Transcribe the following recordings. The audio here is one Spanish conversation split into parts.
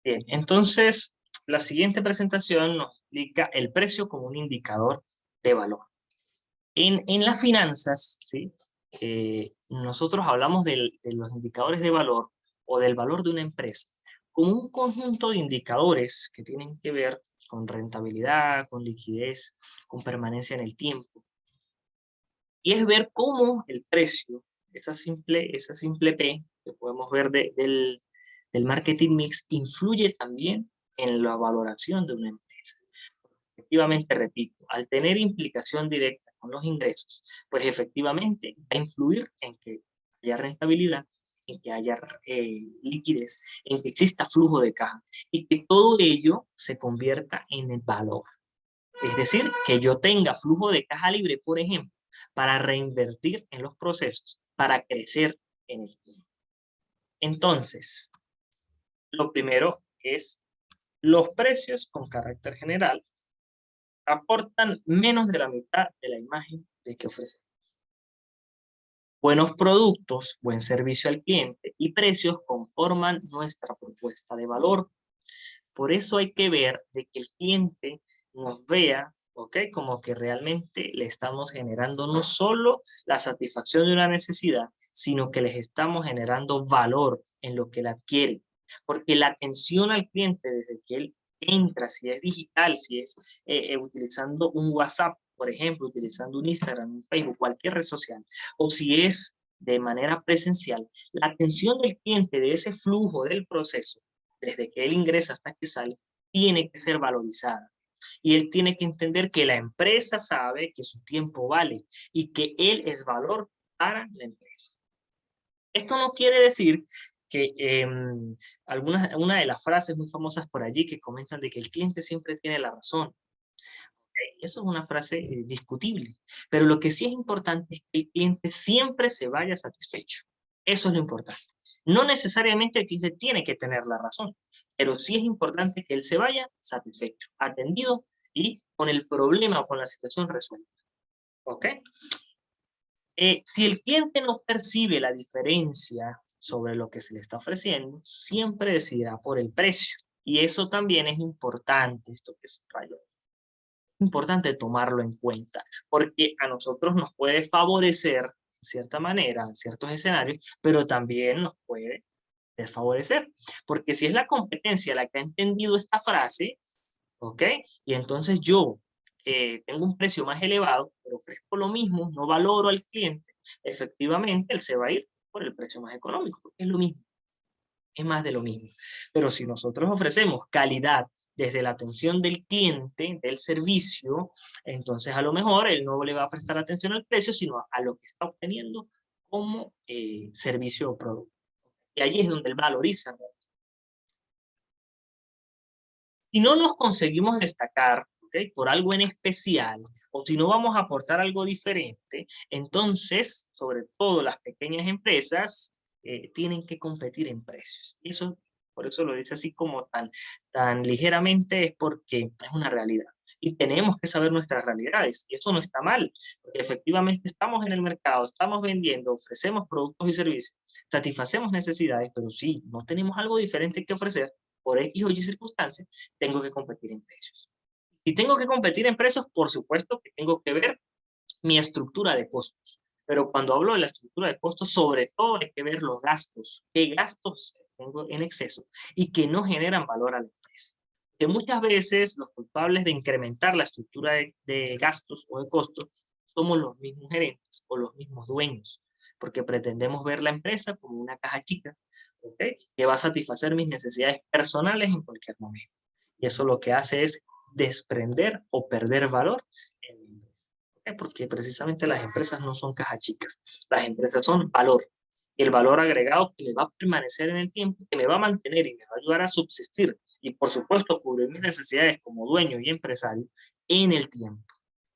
Bien, entonces la siguiente presentación nos explica el precio como un indicador de valor. En las finanzas, ¿sí? Nosotros hablamos de los indicadores de valor o del valor de una empresa como un conjunto de indicadores que tienen que ver con rentabilidad, con liquidez, con permanencia en el tiempo. Y es ver cómo el precio, esa simple P que podemos ver del marketing mix, influye también en la valoración de una empresa. Efectivamente, repito, al tener implicación directa con los ingresos, pues efectivamente va a influir en que haya rentabilidad, en que haya liquidez, en que exista flujo de caja y que todo ello se convierta en el valor. Es decir, que yo tenga flujo de caja libre, por ejemplo, para reinvertir en los procesos, para crecer en el tiempo. Entonces, lo primero es los precios con carácter general aportan menos de la mitad de la imagen de que ofrecen. Buenos productos, buen servicio al cliente y precios conforman nuestra propuesta de valor. Por eso hay que ver de que el cliente nos vea, ¿ok? Como que realmente le estamos generando no solo la satisfacción de una necesidad, sino que les estamos generando valor en lo que él adquiere. Porque la atención al cliente desde que él entra, si es digital, si es utilizando un WhatsApp, por ejemplo, utilizando un Instagram, un Facebook, cualquier red social, o si es de manera presencial, la atención del cliente de ese flujo del proceso desde que él ingresa hasta que sale, tiene que ser valorizada. Y él tiene que entender que la empresa sabe que su tiempo vale y que él es valor para la empresa. Esto no quiere decir que una de las frases muy famosas por allí que comentan de que el cliente siempre tiene la razón. Eso es una frase discutible, pero lo que sí es importante es que el cliente siempre se vaya satisfecho. Eso es lo importante. No necesariamente el cliente tiene que tener la razón, pero sí es importante que él se vaya satisfecho, atendido y con el problema o con la situación resuelta. ¿Ok? Si el cliente no percibe la diferencia sobre lo que se le está ofreciendo, siempre decidirá por el precio. Y eso también es importante, esto que subrayo, importante tomarlo en cuenta, porque a nosotros nos puede favorecer, de cierta manera, en ciertos escenarios, pero también nos puede desfavorecer, porque si es la competencia la que ha entendido esta frase, ¿ok? Y entonces yo tengo un precio más elevado, pero ofrezco lo mismo, no valoro al cliente, efectivamente él se va a ir por el precio más económico, porque es lo mismo, es más de lo mismo. Pero si nosotros ofrecemos calidad desde la atención del cliente, del servicio, entonces a lo mejor él no le va a prestar atención al precio, sino a lo que está obteniendo como servicio o producto. Y allí es donde él valoriza, ¿no? Si no nos conseguimos destacar, ¿okay?, por algo en especial, o si no vamos a aportar algo diferente, entonces, sobre todo las pequeñas empresas, tienen que competir en precios. Y eso, por eso lo dice así como tan ligeramente, es porque es una realidad. Y tenemos que saber nuestras realidades. Y eso no está mal, porque efectivamente estamos en el mercado, estamos vendiendo, ofrecemos productos y servicios, satisfacemos necesidades, pero sí, no tenemos algo diferente que ofrecer por X o Y circunstancias, tengo que competir en precios. Si tengo que competir en precios, por supuesto que tengo que ver mi estructura de costos. Pero cuando hablo de la estructura de costos, sobre todo hay que ver los gastos. ¿Qué gastos tengo en exceso y que no generan valor a la empresa? Que muchas veces los culpables de incrementar la estructura de gastos o de costos somos los mismos gerentes o los mismos dueños, porque pretendemos ver la empresa como una caja chica, ¿okay?, que va a satisfacer mis necesidades personales en cualquier momento. Y eso lo que hace es desprender o perder valor en mi empresa. ¿Okay? Porque precisamente las empresas no son cajas chicas, las empresas son valor. Y el valor agregado que me va a permanecer en el tiempo, que me va a mantener y me va a ayudar a subsistir y por supuesto cubrir mis necesidades como dueño y empresario en el tiempo.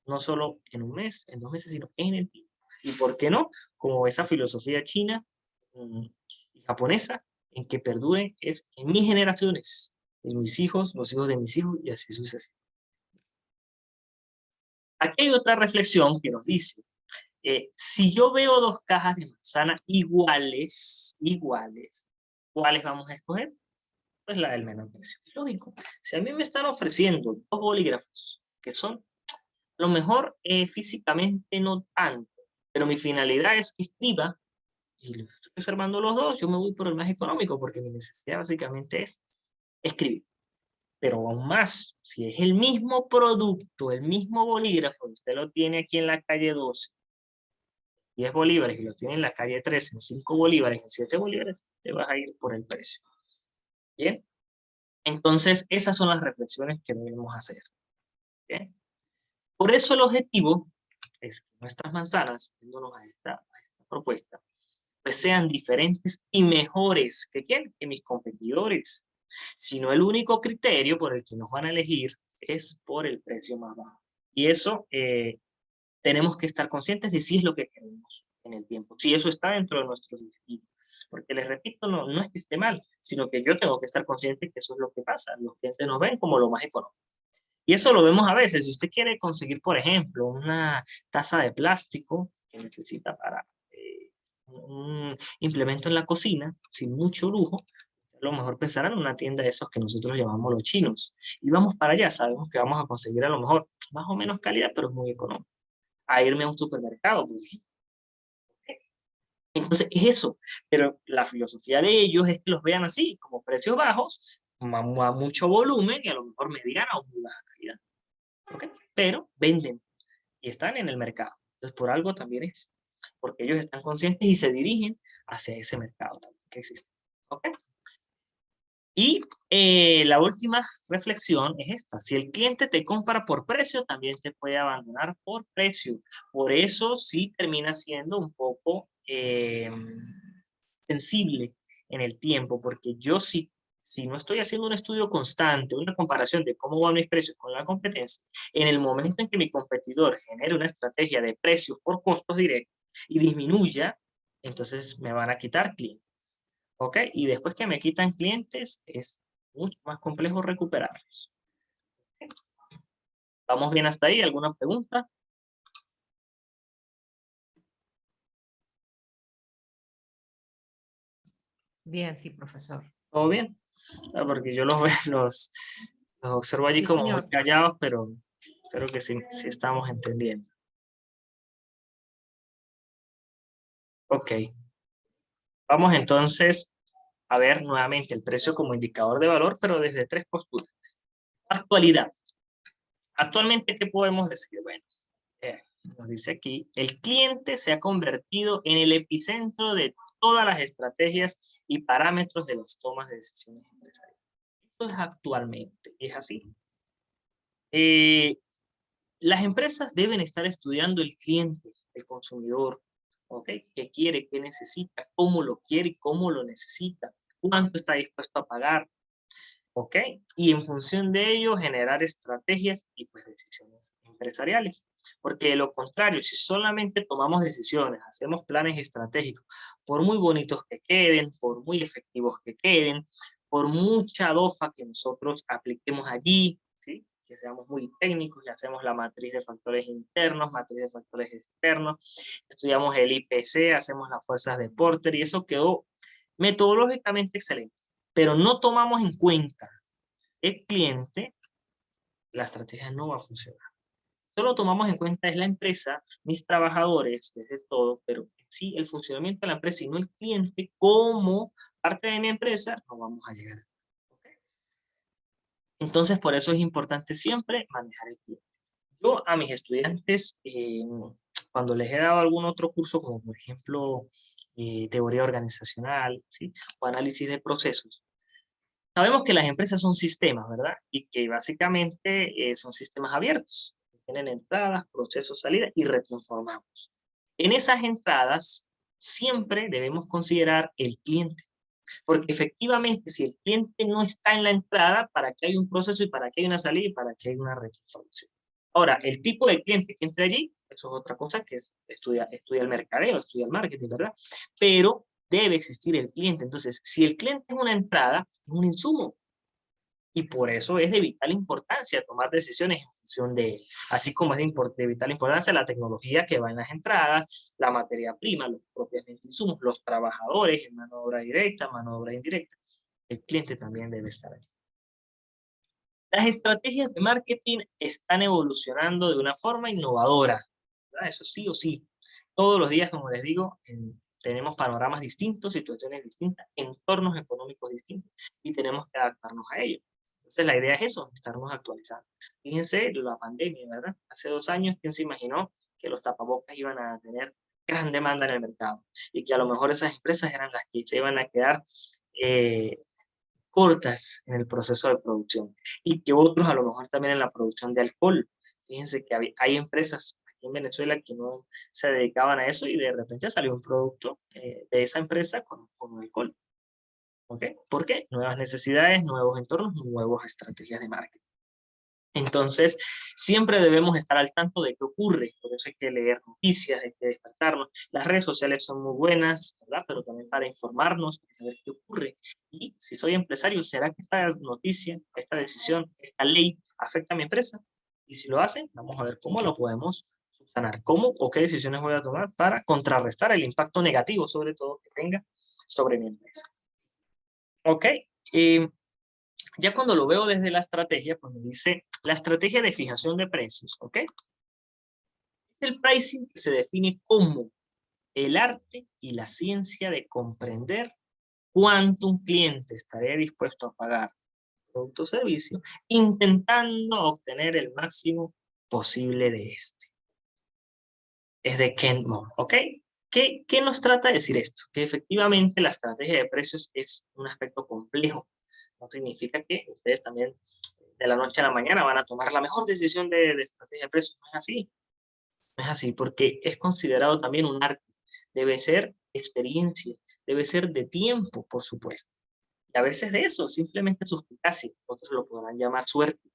No solo en un mes, en 2 meses, sino en el tiempo. ¿Y por qué no? Como esa filosofía china y japonesa en que perdure es en mis generaciones, en mis hijos, los hijos de mis hijos y así sucesivamente. Aquí hay otra reflexión que nos dice, si yo veo dos cajas de manzana iguales, ¿cuáles vamos a escoger? pues la del menor precio. Es lógico. Si a mí me están ofreciendo 2 bolígrafos, que son, a lo mejor físicamente no tanto, pero mi finalidad es que escriba, y lo estoy observando los dos, yo me voy por el más económico, porque mi necesidad básicamente es escribir. Pero aún más, si es el mismo producto, el mismo bolígrafo, usted lo tiene aquí en la calle 12, 10 bolívares, y lo tiene en la calle 13, en 5 bolívares, en 7 bolívares, te vas a ir por el precio. ¿Bien? Entonces, esas son las reflexiones que debemos hacer. ¿Bien? Por eso el objetivo es que nuestras manzanas, yéndonos a esta propuesta, pues sean diferentes y mejores que ¿quién? Que mis competidores. Sino el único criterio por el que nos van a elegir es por el precio más bajo. Y eso tenemos que estar conscientes de si es lo que queremos en el tiempo, si eso está dentro de nuestros objetivos. Porque les repito, no es que esté mal, sino que yo tengo que estar consciente que eso es lo que pasa. Los clientes nos ven como lo más económico. Y eso lo vemos a veces. Si usted quiere conseguir, por ejemplo, una taza de plástico que necesita para un implemento en la cocina, sin mucho lujo, a lo mejor pensarán en una tienda de esos que nosotros llamamos los chinos. Y vamos para allá, sabemos que vamos a conseguir a lo mejor más o menos calidad, pero es muy económico. A irme a un supermercado, pues. Entonces es eso, pero la filosofía de ellos es que los vean así, como precios bajos, a mucho volumen y a lo mejor mediana o muy baja calidad. ¿Okay? Pero venden y están en el mercado. Entonces por algo también es, porque ellos están conscientes y se dirigen hacia ese mercado también que existe. ¿Okay? Y la última reflexión es esta. Si el cliente te compra por precio, también te puede abandonar por precio. Por eso sí termina siendo un poco sensible en el tiempo, porque yo si no estoy haciendo un estudio constante, una comparación de cómo van mis precios con la competencia, en el momento en que mi competidor genere una estrategia de precios por costos directos y disminuya, entonces me van a quitar clientes. ¿Ok? Y después que me quitan clientes, es mucho más complejo recuperarlos. ¿Okay? ¿Vamos bien hasta ahí? ¿Alguna pregunta? Bien, sí, profesor. ¿Todo bien? Porque yo los observo allí Sí, como muy señor. callados, pero creo que sí, sí estamos entendiendo. Ok. Vamos entonces a ver nuevamente el precio como indicador de valor, pero desde 3 posturas. Actualidad. Actualmente, ¿qué podemos decir? Bueno, nos dice aquí, el cliente se ha convertido en el epicentro de todas las estrategias y parámetros de las tomas de decisiones empresariales. Esto es actualmente, es así. Las empresas deben estar estudiando el cliente, el consumidor, ¿ok? ¿Qué quiere, qué necesita, cómo lo quiere y cómo lo necesita, cuánto está dispuesto a pagar, ¿ok? Y en función de ello generar estrategias y pues decisiones empresariales. Porque de lo contrario, si solamente tomamos decisiones, hacemos planes estratégicos, por muy bonitos que queden, por muy efectivos que queden, por mucha dofa que nosotros apliquemos allí, ¿sí? Que seamos muy técnicos y hacemos la matriz de factores internos, matriz de factores externos, estudiamos el IPC, hacemos las fuerzas de Porter y eso quedó metodológicamente excelente. Pero no tomamos en cuenta el cliente, la estrategia no va a funcionar. Solo tomamos en cuenta es la empresa, mis trabajadores, desde todo, pero sí el funcionamiento de la empresa y no el cliente como parte de mi empresa, no vamos a llegar. ¿Okay? Entonces, por eso es importante siempre manejar el cliente. Yo a mis estudiantes, cuando les he dado algún otro curso, como por ejemplo teoría organizacional, ¿sí? O análisis de procesos, sabemos que las empresas son sistemas, ¿verdad? Y que básicamente son sistemas abiertos. Tienen entradas, procesos, salidas y retransformamos. En esas entradas siempre debemos considerar el cliente. Porque efectivamente, si el cliente no está en la entrada, ¿para qué hay un proceso y para qué hay una salida y para qué hay una retransformación? Ahora, el tipo de cliente que entre allí, eso es otra cosa que es, estudia el mercadeo, estudia el marketing, ¿verdad? Pero debe existir el cliente. Entonces, si el cliente es una entrada, es un insumo. Y por eso es de vital importancia tomar decisiones en función de él. Así como es de vital importancia la tecnología que va en las entradas, la materia prima, los propiamente insumos, los trabajadores en mano de obra directa, mano de obra indirecta. el cliente también debe estar allí. Las estrategias de marketing están evolucionando de una forma innovadora, ¿verdad? Eso sí o sí. Todos los días, como les digo, tenemos panoramas distintos, situaciones distintas, entornos económicos distintos, y tenemos que adaptarnos a ellos. Entonces, la idea es eso, estarnos actualizando. Fíjense, la pandemia, ¿verdad? Hace 2 años, ¿quién se imaginó que los tapabocas iban a tener gran demanda en el mercado? Y que a lo mejor esas empresas eran las que se iban a quedar cortas en el proceso de producción, y que otros a lo mejor también en la producción de alcohol. Fíjense que hay empresas aquí en Venezuela que no se dedicaban a eso, y de repente salió un producto de esa empresa con alcohol. ¿Ok? ¿Por qué? Nuevas necesidades, nuevos entornos, nuevas estrategias de marketing. Entonces, siempre debemos estar al tanto de qué ocurre, por eso hay que leer noticias, hay que despertarnos. Las redes sociales son muy buenas, ¿verdad? Pero también para informarnos, para saber qué ocurre. Y si soy empresario, ¿será que esta noticia, esta decisión, esta ley afecta a mi empresa? Y si lo hace, vamos a ver cómo lo podemos subsanar, cómo o qué decisiones voy a tomar para contrarrestar el impacto negativo, sobre todo, que tenga sobre mi empresa. ¿Ok? Ya cuando lo veo desde la estrategia, pues me dice la estrategia de fijación de precios, ¿ok? Es el pricing que se define como el arte y la ciencia de comprender cuánto un cliente estaría dispuesto a pagar por producto o servicio, intentando obtener el máximo posible de este. Es de Ken Moore, ¿ok? ¿Qué nos trata de decir esto? Que efectivamente la estrategia de precios es un aspecto complejo. No significa que ustedes también de la noche a la mañana van a tomar la mejor decisión de estrategia de precios. No es así. No es así, porque es considerado también un arte. Debe ser experiencia, debe ser de tiempo, por supuesto. Y a veces de eso, simplemente suspicacia, otros lo podrán llamar suerte.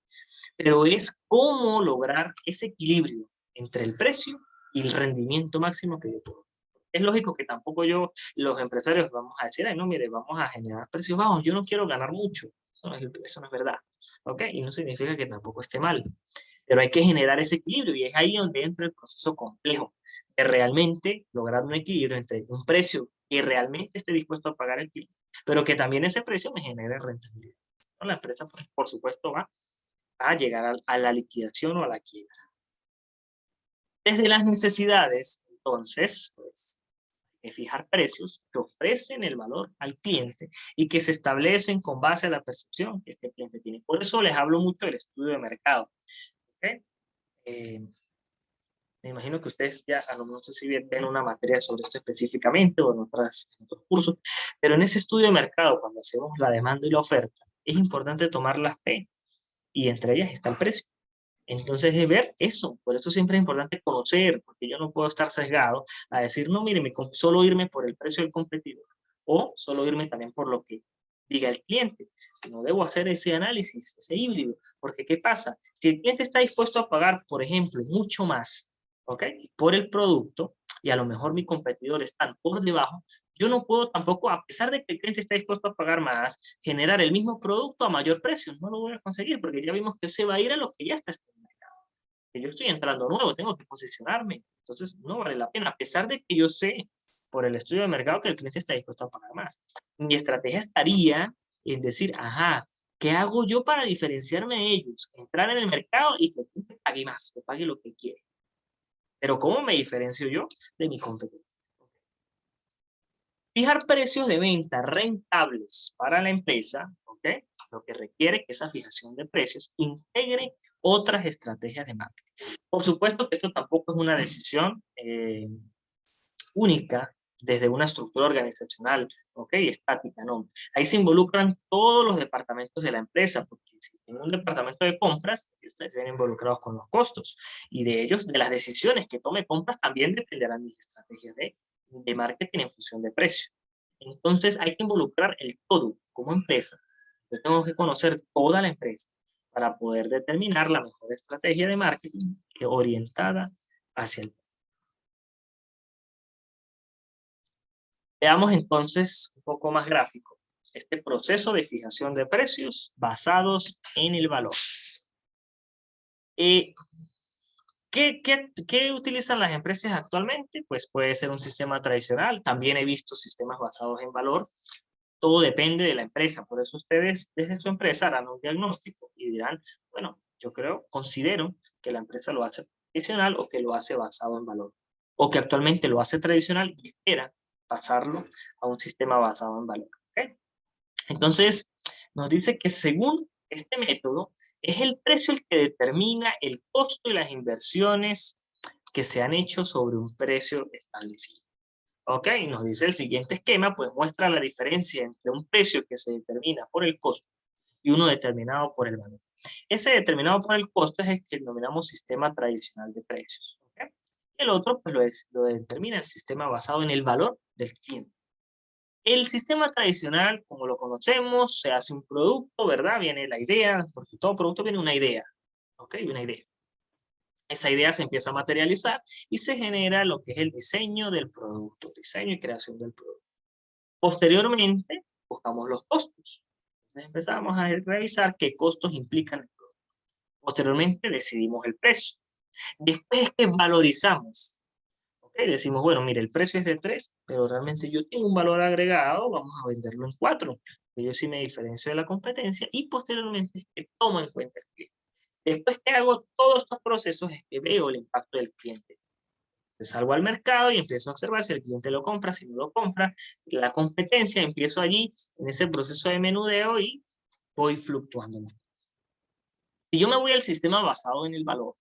Pero es cómo lograr ese equilibrio entre el precio y el rendimiento máximo que yo puedo. Es lógico que tampoco los empresarios, vamos a decir, ay, no, mire, vamos a generar precios bajos, yo no quiero ganar mucho. Eso no es verdad. ¿Ok? Y no significa que tampoco esté mal. Pero hay que generar ese equilibrio, y es ahí donde entra el proceso complejo de realmente lograr un equilibrio entre un precio que realmente esté dispuesto a pagar el cliente, pero que también ese precio me genere rentabilidad. La empresa, por supuesto, va a llegar a la liquidación o a la quiebra. Desde las necesidades, entonces, pues, hay que fijar precios que ofrecen el valor al cliente y que se establecen con base a la percepción que este cliente tiene. Por eso les hablo mucho del estudio de mercado. ¿Okay? Me imagino que ustedes ya, a lo mejor, no sé si ven una materia sobre esto específicamente o en otros cursos, pero en ese estudio de mercado, cuando hacemos la demanda y la oferta, es importante tomar las P, y entre ellas está el precio. Entonces, es ver eso. Por eso siempre es importante conocer, porque yo no puedo estar sesgado a decir, no, mire, solo irme por el precio del competidor, o solo irme también por lo que diga el cliente, sino debo hacer ese análisis, ese híbrido. Porque, ¿qué pasa? Si el cliente está dispuesto a pagar, por ejemplo, mucho más, ¿ok?, por el producto, y a lo mejor mi competidor está por debajo, yo no puedo tampoco, a pesar de que el cliente está dispuesto a pagar más, generar el mismo producto a mayor precio. No lo voy a conseguir, porque ya vimos que se va a ir a lo que ya está en el mercado. Que yo estoy entrando nuevo, tengo que posicionarme. Entonces, no vale la pena, a pesar de que yo sé por el estudio de mercado que el cliente está dispuesto a pagar más. Mi estrategia estaría en decir, ajá, ¿qué hago yo para diferenciarme de ellos? Entrar en el mercado y que el cliente pague más, que pague lo que quiere. Pero ¿cómo me diferencio yo de mi competencia? Fijar precios de venta rentables para la empresa, ¿ok?, lo que requiere que esa fijación de precios integre otras estrategias de marketing. Por supuesto que esto tampoco es una decisión única desde una estructura organizacional, ¿ok?, estática, no. Ahí se involucran todos los departamentos de la empresa, porque si tengo un departamento de compras, ustedes se ven involucrados con los costos, y de ellos, de las decisiones que tome compras, también dependerán mis estrategias de marketing en función de precio. Entonces hay que involucrar el todo como empresa. Yo tengo que conocer toda la empresa para poder determinar la mejor estrategia de marketing orientada hacia el. Veamos entonces un poco más gráfico este proceso de fijación de precios basados en el valor. ¿Qué utilizan las empresas actualmente? Pues puede ser un sistema tradicional. También he visto sistemas basados en valor. todo depende de la empresa. Por eso ustedes desde su empresa harán un diagnóstico y dirán, bueno, yo considero que la empresa lo hace tradicional o que lo hace basado en valor. O que actualmente lo hace tradicional y espera pasarlo a un sistema basado en valor. ¿Okay? Entonces, nos dice que según este método, es el precio el que determina el costo y las inversiones que se han hecho sobre un precio establecido. Ok, nos dice el siguiente esquema, pues muestra la diferencia entre un precio que se determina por el costo y uno determinado por el valor. Ese determinado por el costo es el que denominamos sistema tradicional de precios. ¿Okay? El otro, pues lo determina el sistema basado en el valor del cliente. El sistema tradicional, como lo conocemos, se hace un producto, ¿verdad? Viene la idea, porque todo producto viene una idea. ¿Ok? Una idea. Esa idea se empieza a materializar y se genera lo que es el diseño del producto, diseño y creación del producto. Posteriormente, buscamos los costos. Entonces empezamos a revisar qué costos implican el producto. Posteriormente, decidimos el precio. Después que valorizamos, ¿okay? Decimos, bueno, mire, el precio es de 3, pero realmente yo tengo un valor agregado, vamos a venderlo en 4. Yo sí me diferencio de la competencia y posteriormente es que tomo en cuenta el cliente. Después que hago todos estos procesos es que veo el impacto del cliente. Salgo al mercado y empiezo a observar si el cliente lo compra, si no lo compra, la competencia, empiezo allí en ese proceso de menudeo y voy fluctuando. Si yo me voy al sistema basado en el valor,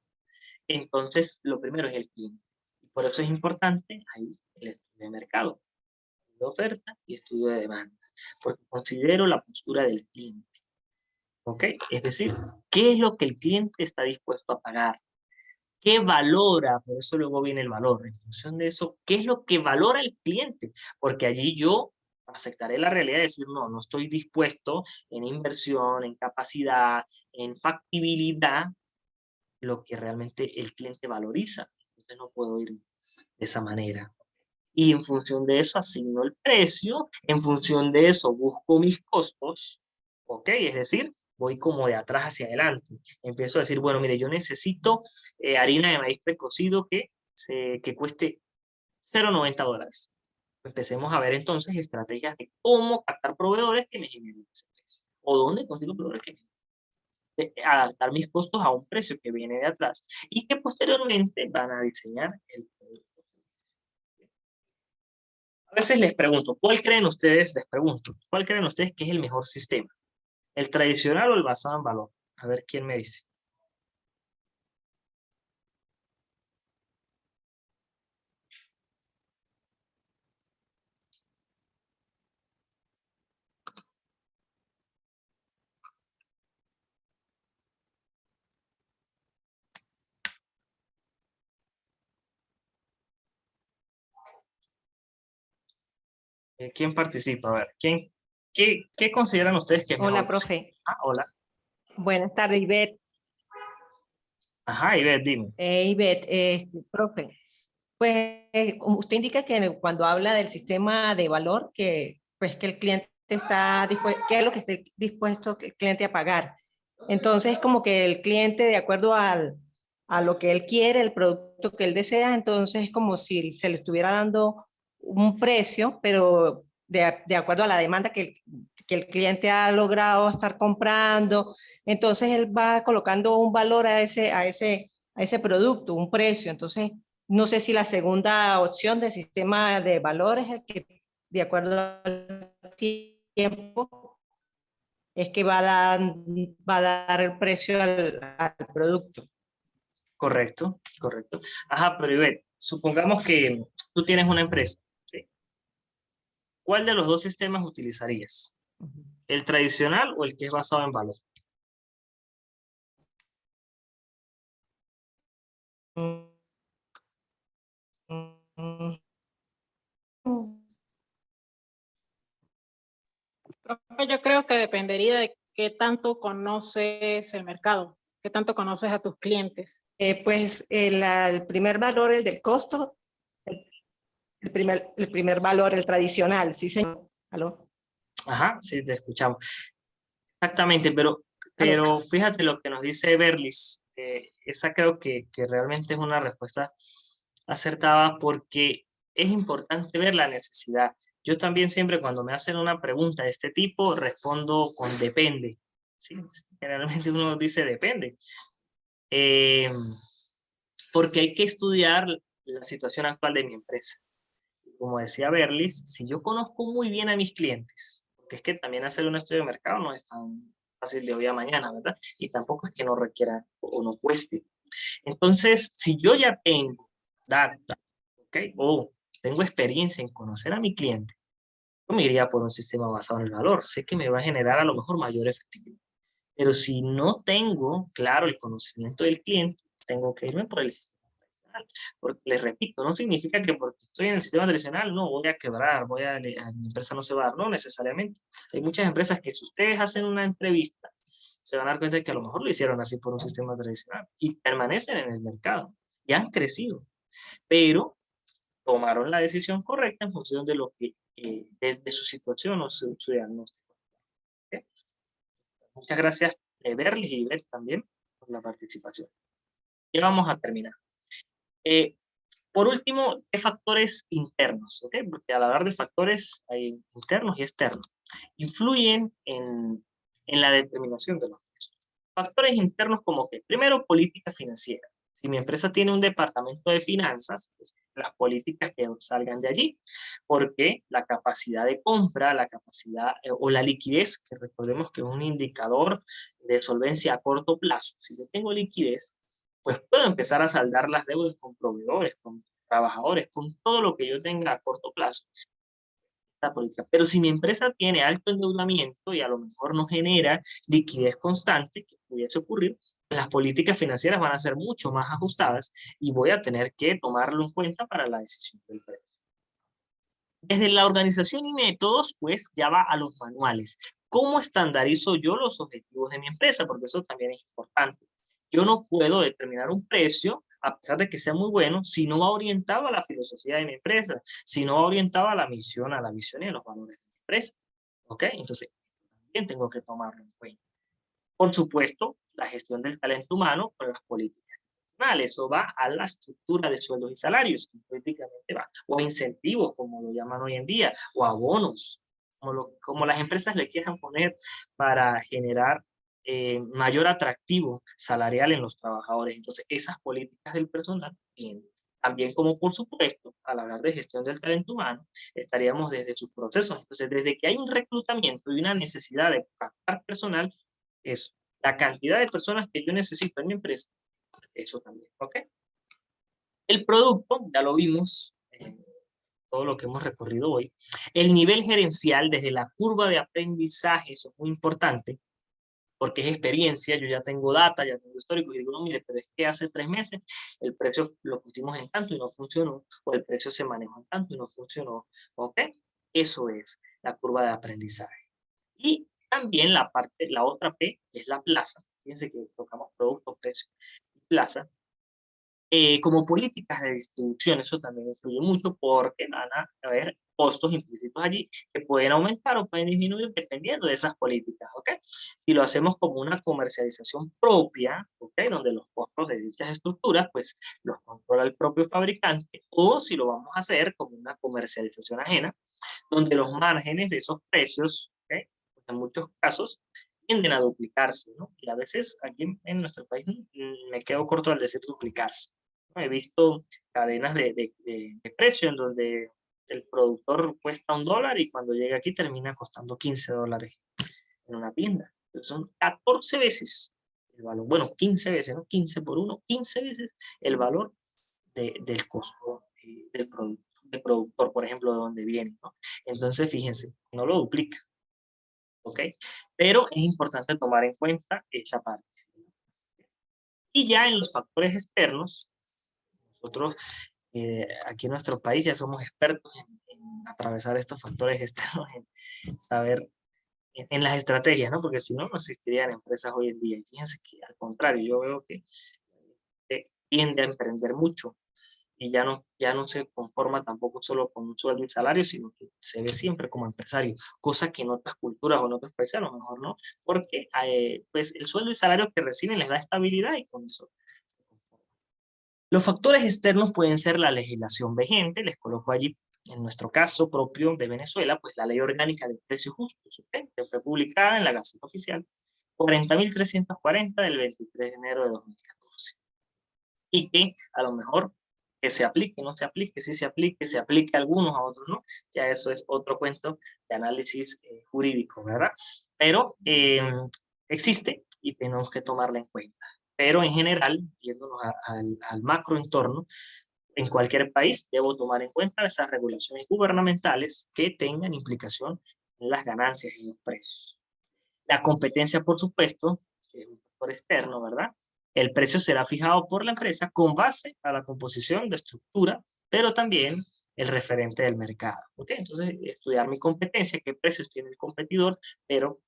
entonces lo primero es el cliente. Y por eso es importante ahí el estudio de mercado, de oferta y estudio de demanda, porque considero la postura del cliente. ¿Ok? Es decir, ¿qué es lo que el cliente está dispuesto a pagar? ¿Qué valora? Por eso luego viene el valor. En función de eso, ¿qué es lo que valora el cliente? Porque allí yo aceptaré la realidad de decir, no, no estoy dispuesto en inversión, en capacidad, en factibilidad, lo que realmente el cliente valoriza. Entonces no puedo ir de esa manera. Y en función de eso asigno el precio, en función de eso busco mis costos, ¿ok? Es decir, voy como de atrás hacia adelante. Empiezo a decir, bueno, mire, yo necesito harina de maíz precocido que cueste $0.90. Empecemos a ver entonces estrategias de cómo captar proveedores que me generen ese precio. O dónde consigo proveedores que me adaptar mis costos a un precio que viene de atrás y que posteriormente van a diseñar el producto. A veces les pregunto, ¿cuál creen ustedes que es el mejor sistema? ¿El tradicional o el basado en valor? A ver quién me dice. ¿Quién participa? A ver, ¿qué consideran ustedes que es Hola, mejor? profe. Ah, hola. Buenas tardes, Ivette. Ajá, Ivette, dime. Ivette, profe, pues como usted indica que cuando habla del sistema de valor, que pues que el cliente está dispuesto, ¿qué es lo que esté dispuesto el cliente a pagar? Entonces, como que el cliente, de acuerdo a lo que él quiere, el producto que él desea, entonces es como si se le estuviera dando un precio, pero de acuerdo a la demanda que el cliente ha logrado estar comprando. Entonces, él va colocando un valor a ese producto, un precio. Entonces, no sé si la segunda opción del sistema de valores es el que, de acuerdo al tiempo, es que va a dar el precio al producto. Correcto, correcto. Ajá, pero Ivette, supongamos que tú tienes una empresa, ¿sí? ¿Cuál de los dos sistemas utilizarías? ¿El tradicional o el que es basado en valor? Profe, yo creo que dependería de qué tanto conoces el mercado, qué tanto conoces a tus clientes. Pues el primer valor, el del costo, el primer valor, el tradicional, sí, señor. ¿Aló? Ajá, sí, te escuchamos. Exactamente, ¿Aló? pero fíjate lo que nos dice Berlis. Esa creo que realmente es una respuesta acertada porque es importante ver la necesidad. Yo también siempre cuando me hacen una pregunta de este tipo, respondo con depende. ¿Sí? Generalmente uno dice depende. Porque hay que estudiar la situación actual de mi empresa. Como decía Berlis, si yo conozco muy bien a mis clientes, porque es que también hacer un estudio de mercado no es tan fácil de hoy a mañana, ¿verdad? Y tampoco es que no requiera o no cueste. Entonces, si yo ya tengo data, ¿ok? O tengo experiencia en conocer a mi cliente, yo me iría por un sistema basado en el valor. Sé que me va a generar a lo mejor mayor efectividad. Pero si no tengo claro el conocimiento del cliente, tengo que irme por el sistema tradicional. Porque les repito, no significa que porque estoy en el sistema tradicional no voy a quebrar, mi empresa no se va a dar, no necesariamente. Hay muchas empresas que si ustedes hacen una entrevista, se van a dar cuenta de que a lo mejor lo hicieron así por un sistema tradicional y permanecen en el mercado y han crecido, pero tomaron la decisión correcta en función de lo que, de su situación o su diagnóstico. ¿Okay? Muchas gracias, Berly y Beth también, por la participación. Ya vamos a terminar. Por último, ¿qué factores internos? ¿Okay? Porque al hablar de factores hay internos y externos. Influyen en la determinación de los precios. Factores internos como que, primero, política financiera. Si mi empresa tiene un departamento de finanzas, pues las políticas que salgan de allí, porque la capacidad de compra, la capacidad o la liquidez, que recordemos que es un indicador de solvencia a corto plazo. Si yo tengo liquidez, pues puedo empezar a saldar las deudas con proveedores, con trabajadores, con todo lo que yo tenga a corto plazo. Política. Pero si mi empresa tiene alto endeudamiento y a lo mejor no genera liquidez constante, que pudiese ocurrir, las políticas financieras van a ser mucho más ajustadas y voy a tener que tomarlo en cuenta para la decisión del precio. Desde la organización y métodos, pues ya va a los manuales. ¿Cómo estandarizo yo los objetivos de mi empresa? Porque eso también es importante. Yo no puedo determinar un precio, a pesar de que sea muy bueno, si no va orientado a la filosofía de mi empresa, si no va orientado a la misión, a la visión y a los valores de mi empresa. ¿Ok? Entonces, también tengo que tomarlo en cuenta. Por supuesto, la gestión del talento humano con las políticas. Eso va a la estructura de sueldos y salarios, que políticamente va, o a incentivos, como lo llaman hoy en día, o a bonos, como las empresas le quieran poner para generar mayor atractivo salarial en los trabajadores. Entonces, esas políticas del personal tienden. También como por supuesto, al hablar de gestión del talento humano, estaríamos desde sus procesos. Entonces, desde que hay un reclutamiento y una necesidad de captar personal, eso, la cantidad de personas que yo necesito en mi empresa, eso también, ¿ok? El producto, ya lo vimos, todo lo que hemos recorrido hoy. El nivel gerencial desde la curva de aprendizaje, eso es muy importante, porque es experiencia, yo ya tengo data, ya tengo histórico, y digo, no, mire, pero es que hace 3 meses el precio lo pusimos en tanto y no funcionó, o el precio se manejó en tanto y no funcionó, ¿ok? Eso es la curva de aprendizaje. Y también la otra P, que es la plaza. Fíjense que tocamos producto, precio y plaza. Como políticas de distribución, eso también influye mucho porque van a haber costos implícitos allí que pueden aumentar o pueden disminuir dependiendo de esas políticas, ¿ok? Si lo hacemos como una comercialización propia, ¿ok? Donde los costos de dichas estructuras, pues los controla el propio fabricante, o si lo vamos a hacer como una comercialización ajena, donde los márgenes de esos precios, ¿ok? Pues en muchos casos tienden a duplicarse, ¿no? Y a veces aquí en nuestro país me quedo corto al decir duplicarse. He visto cadenas de precio en donde el productor cuesta $1 y cuando llega aquí termina costando $15 en una tienda. Entonces son 14 veces el valor, bueno, 15 veces, ¿no? 15 por 1, 15 veces el valor del costo del productor, por ejemplo, de donde viene, ¿no? Entonces, fíjense, no lo duplica, ¿ok? Pero es importante tomar en cuenta esa parte. Y ya en los factores externos, nosotros aquí en nuestro país ya somos expertos en atravesar estos factores externos, en saber en las estrategias, ¿no? Porque si no, no existirían empresas hoy en día. Y fíjense que al contrario, yo veo que tiende a emprender mucho y ya no se conforma tampoco solo con un sueldo y salario, sino que se ve siempre como empresario, cosa que en otras culturas o en otros países a lo mejor no, porque pues el sueldo y salario que reciben les da estabilidad y con eso se conforman. Los factores externos pueden ser la legislación vigente, les coloco allí En nuestro caso propio de Venezuela, pues la Ley Orgánica de Precios Justos, ¿ok? Que fue publicada en la Gaceta Oficial 40.340 del 23 de enero de 2014. Y que a lo mejor que se aplique, no se aplique, si se aplique a algunos, a otros no, ya eso es otro cuento de análisis jurídico, ¿verdad? Pero existe y tenemos que tomarla en cuenta. Pero en general, yéndonos al macro entorno, en cualquier país debo tomar en cuenta esas regulaciones gubernamentales que tengan implicación en las ganancias y los precios. La competencia, por supuesto, que es un factor externo, ¿verdad? El precio será fijado por la empresa con base a la composición de estructura, pero también el referente del mercado. ¿Ok? Entonces, estudiar mi competencia, qué precios tiene el competidor, pero,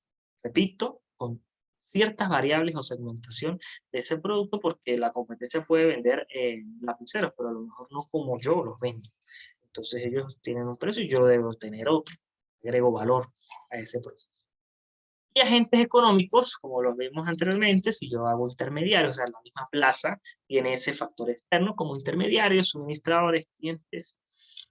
repito, con ciertas variables o segmentación de ese producto, porque la competencia puede vender lapiceros, pero a lo mejor no como yo los vendo. Entonces, ellos tienen un precio y yo debo tener otro. Agrego valor a ese proceso. Y agentes económicos, como los vimos anteriormente, si yo hago intermediarios, o sea, la misma plaza tiene ese factor externo como intermediarios, suministradores, clientes,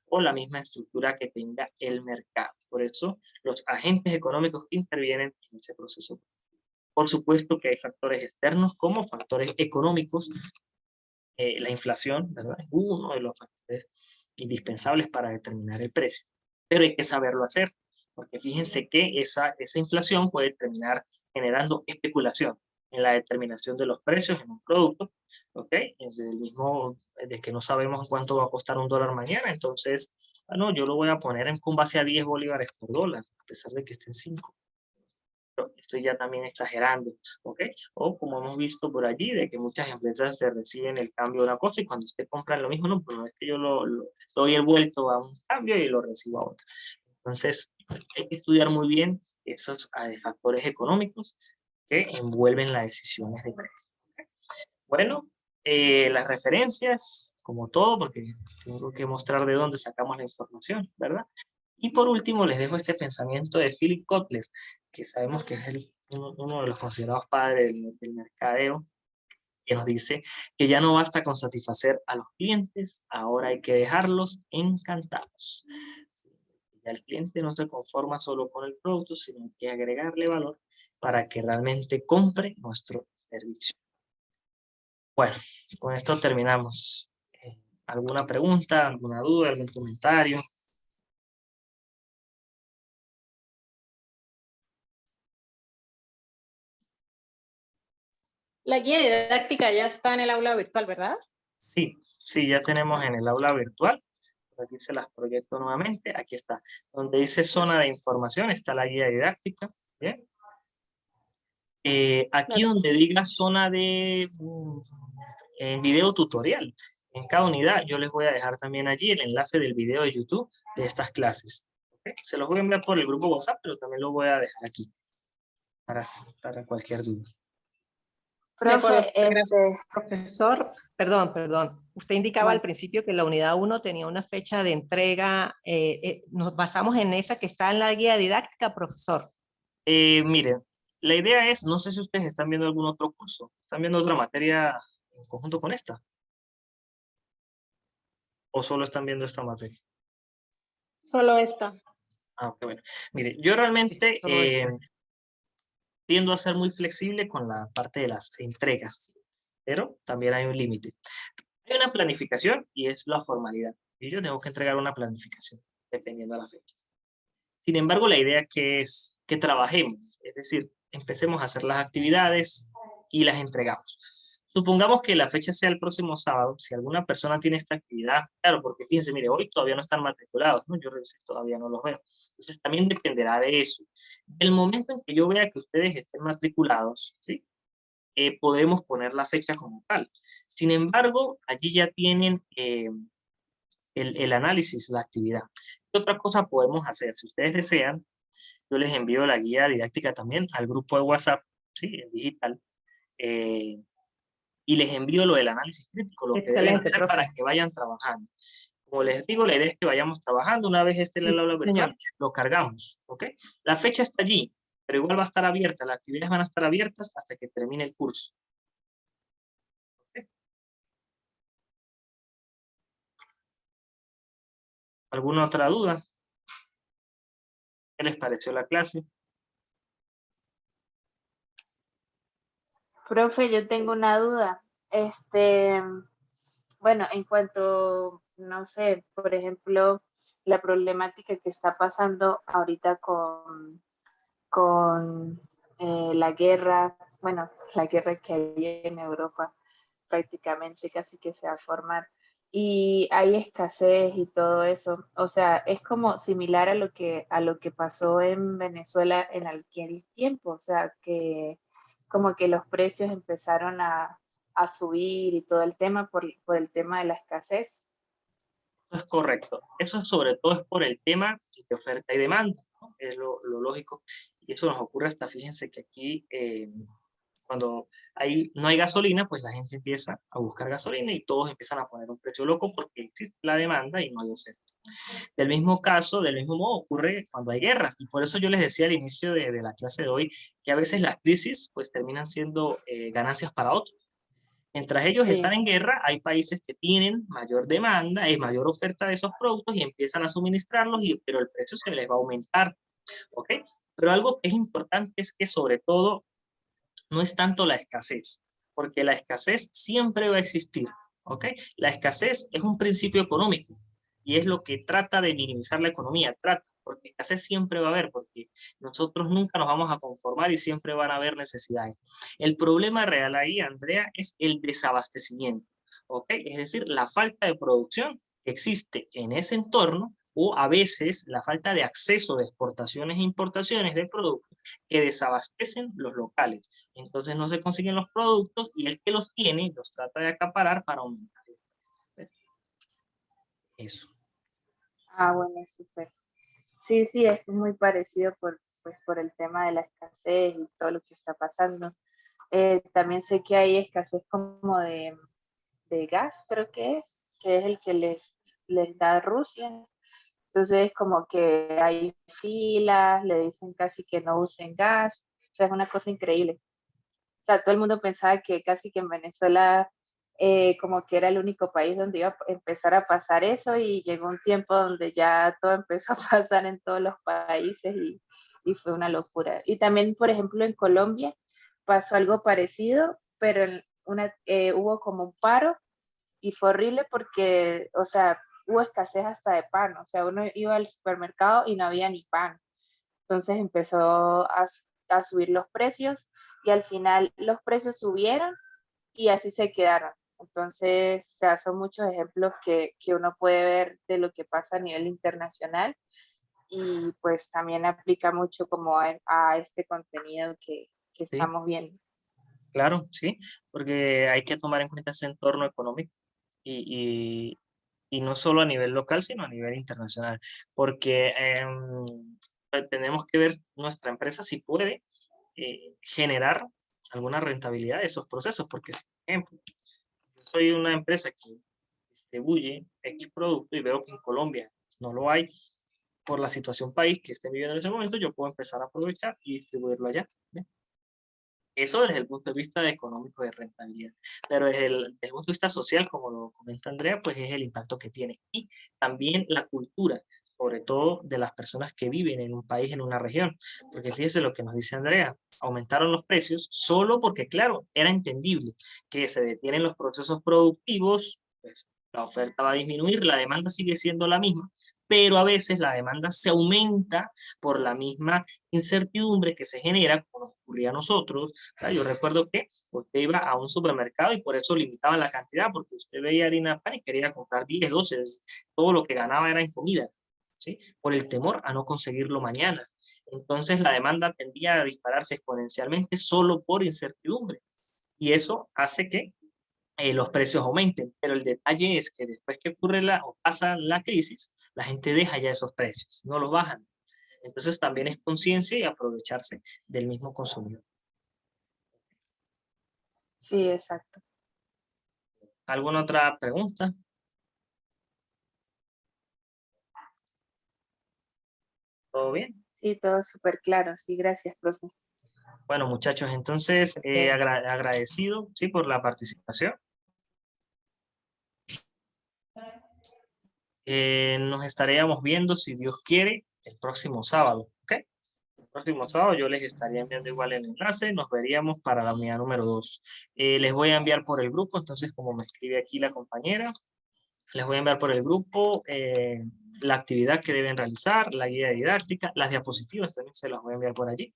o la misma estructura que tenga el mercado. Por eso, los agentes económicos que intervienen en ese proceso. Por supuesto que hay factores externos como factores económicos. La inflación, ¿verdad? Es uno de los factores indispensables para determinar el precio. Pero hay que saberlo hacer, porque fíjense que esa inflación puede terminar generando especulación en la determinación de los precios en un producto, ¿ok? Desde que no sabemos cuánto va a costar un dólar mañana, entonces, bueno, yo lo voy a poner con base a 10 bolívares por dólar, a pesar de que esté en 5. Estoy ya también exagerando, ¿ok? O como hemos visto por allí, de que muchas empresas se reciben el cambio de una cosa y cuando usted compra lo mismo, no, pero no es que yo lo doy el vuelto a un cambio y lo recibo a otro. Entonces, hay que estudiar muy bien esos factores económicos que envuelven las decisiones de precio. ¿Okay? Bueno, las referencias, como todo, porque tengo que mostrar de dónde sacamos la información, ¿verdad? Y por último, les dejo este pensamiento de Philip Kotler, que sabemos que es uno de los considerados padres del mercadeo, que nos dice que ya no basta con satisfacer a los clientes, ahora hay que dejarlos encantados. Ya el cliente no se conforma solo con el producto, sino que agregarle valor para que realmente compre nuestro servicio. Bueno, con esto terminamos. ¿Alguna pregunta, alguna duda, algún comentario? La guía didáctica ya está en el aula virtual, ¿verdad? Sí, sí, ya tenemos en el aula virtual. Aquí se las proyecto nuevamente. Aquí está. Donde dice zona de información está la guía didáctica. ¿Bien? Aquí donde diga zona de video tutorial. En cada unidad yo les voy a dejar también allí el enlace del video de YouTube de estas clases. ¿Okay? Se los voy a enviar por el grupo WhatsApp, pero también lo voy a dejar aquí para cualquier duda. Profe, profesor, perdón. Usted indicaba al principio que la unidad 1 tenía una fecha de entrega. ¿Nos basamos en esa que está en la guía didáctica, profesor? Miren, la idea es, no sé si ustedes están viendo algún otro curso, están viendo otra materia en conjunto con esta, o solo están viendo esta materia. Solo esta. Ah, ok, bueno. Mire, yo realmente tiendo a ser muy flexible con la parte de las entregas, pero también hay un límite. Hay una planificación y es la formalidad. Y yo tengo que entregar una planificación, dependiendo de las fechas. Sin embargo, la idea que es que trabajemos, es decir, empecemos a hacer las actividades y las entregamos. Supongamos que la fecha sea el próximo sábado, si alguna persona tiene esta actividad, claro, porque fíjense, mire, hoy todavía no están matriculados, ¿no? Yo revisé, todavía no los veo. Entonces también dependerá de eso. El momento en que yo vea que ustedes estén matriculados, ¿sí? Podemos poner la fecha como tal. Sin embargo, allí ya tienen el análisis, la actividad. ¿Qué otra cosa podemos hacer? Si ustedes desean, yo les envío la guía didáctica también al grupo de WhatsApp, ¿sí? En digital, y les envío lo del análisis crítico, lo que deben hacer para que vayan trabajando. Como les digo, la idea es que vayamos trabajando. Una vez esté en el aula virtual, lo cargamos, ¿ok? La fecha está allí, pero igual va a estar abierta, las actividades van a estar abiertas hasta que termine el curso. ¿Okay? ¿Alguna otra duda? ¿Qué les pareció la clase? Profe, yo tengo una duda. Bueno, en cuanto, no sé, por ejemplo, la problemática que está pasando ahorita con la guerra, bueno, la guerra que hay en Europa prácticamente casi que se va a formar y hay escasez y todo eso. O sea, es como similar a lo que pasó en Venezuela en aquel tiempo. O sea, que como que los precios empezaron a subir y todo el tema por el tema de la escasez. Eso es correcto. Eso sobre todo es por el tema de oferta y demanda, ¿no? Es lo lógico. Y eso nos ocurre hasta, fíjense que aquí, cuando no hay gasolina, pues la gente empieza a buscar gasolina y todos empiezan a poner un precio loco porque existe la demanda y no hay oferta. Del mismo caso, del mismo modo ocurre cuando hay guerras. Y por eso yo les decía al inicio de la clase de hoy que a veces las crisis pues terminan siendo ganancias para otros. Mientras ellos están Sí. en guerra, hay países que tienen mayor demanda y mayor oferta de esos productos y empiezan a suministrarlos, pero el precio se les va a aumentar, ¿ok? Pero algo que es importante es que sobre todo no es tanto la escasez, porque la escasez siempre va a existir, ¿ok? La escasez es un principio económico y es lo que trata de minimizar la economía, porque escasez siempre va a haber, porque nosotros nunca nos vamos a conformar y siempre van a haber necesidades. El problema real ahí, Andrea, es el desabastecimiento, ¿ok? Es decir, la falta de producción que existe en ese entorno o a veces la falta de acceso de exportaciones e importaciones de productos que desabastecen los locales. Entonces no se consiguen los productos y el que los tiene los trata de acaparar para aumentar. Eso. Ah, bueno, súper. Sí, sí, es muy parecido pues, por el tema de la escasez y todo lo que está pasando. También sé que hay escasez como de gas, creo que es el que les da Rusia. Entonces, como que hay filas, le dicen casi que no usen gas. O sea, es una cosa increíble. O sea, todo el mundo pensaba que casi que en Venezuela como que era el único país donde iba a empezar a pasar eso y llegó un tiempo donde ya todo empezó a pasar en todos los países y fue una locura. Y también, por ejemplo, en Colombia pasó algo parecido, pero hubo como un paro y fue horrible porque, o sea, hubo escasez hasta de pan. O sea, uno iba al supermercado y no había ni pan. Entonces empezó a subir los precios y al final los precios subieron y así se quedaron. Entonces, o sea, son muchos ejemplos que uno puede ver de lo que pasa a nivel internacional y pues también aplica mucho como a este contenido que Sí, estamos viendo. claro, sí, porque hay que tomar en cuenta ese entorno económico y, y no solo a nivel local, sino a nivel internacional, porque pues, tenemos que ver nuestra empresa si puede generar alguna rentabilidad de esos procesos, porque si, por ejemplo, yo soy una empresa que distribuye X producto y veo que en Colombia no lo hay por la situación país que esté viviendo en ese momento, yo puedo empezar a aprovechar y distribuirlo allá. ¿Ve? Eso desde el punto de vista económico de rentabilidad. Pero desde el punto de vista social, como lo comenta Andrea, pues es el impacto que tiene. Y también la cultura, sobre todo de las personas que viven en un país, en una región. Porque fíjese lo que nos dice Andrea, aumentaron los precios solo porque, claro, era entendible que se detienen los procesos productivos, pues la oferta va a disminuir, la demanda sigue siendo la misma, pero a veces la demanda se aumenta por la misma incertidumbre que se genera, como nos ocurría a nosotros. Yo recuerdo que usted iba a un supermercado y por eso limitaban la cantidad, porque usted veía harina pan y quería comprar 10, 12, todo lo que ganaba era en comida, ¿sí? Por el temor a no conseguirlo mañana. Entonces la demanda tendía a dispararse exponencialmente solo por incertidumbre. Y eso hace que los precios aumenten, pero el detalle es que después que ocurre o pasa la crisis, la gente deja ya esos precios, no los bajan. Entonces también es conciencia y aprovecharse del mismo consumidor. Sí, exacto. ¿Alguna otra pregunta? ¿Todo bien? Sí, todo súper claro. Sí, gracias, profe. Bueno, muchachos, entonces agradecido, sí, por la participación. Nos estaríamos viendo, si Dios quiere, el próximo sábado, ¿ok? El próximo sábado yo les estaría enviando igual el enlace, nos veríamos para la unidad número 2. Les voy a enviar por el grupo, entonces como me escribe aquí la compañera, les voy a enviar por el grupo la actividad que deben realizar, la guía didáctica, las diapositivas también se las voy a enviar por allí,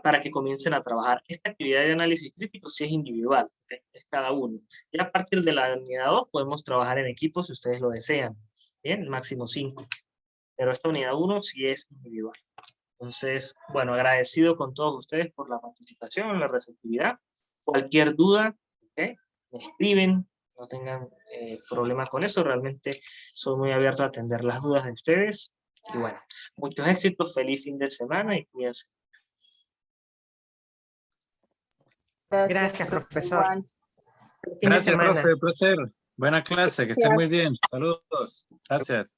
para que comiencen a trabajar. Esta actividad de análisis crítico sí es individual, ¿okay? Es cada uno. Y a partir de la unidad 2 podemos trabajar en equipo si ustedes lo desean. Bien, máximo 5. Pero esta unidad 1 sí es individual. Entonces, bueno, agradecido con todos ustedes por la participación, la receptividad. Cualquier duda, ¿okay? Me escriben, no tengan problema con eso. Realmente soy muy abierto a atender las dudas de ustedes. Y bueno, muchos éxitos, feliz fin de semana y cuídense. Gracias, profesor. Juan. Fin de Gracias, semana. profe, placer. Buena clase, que esté muy bien. Saludos. Gracias.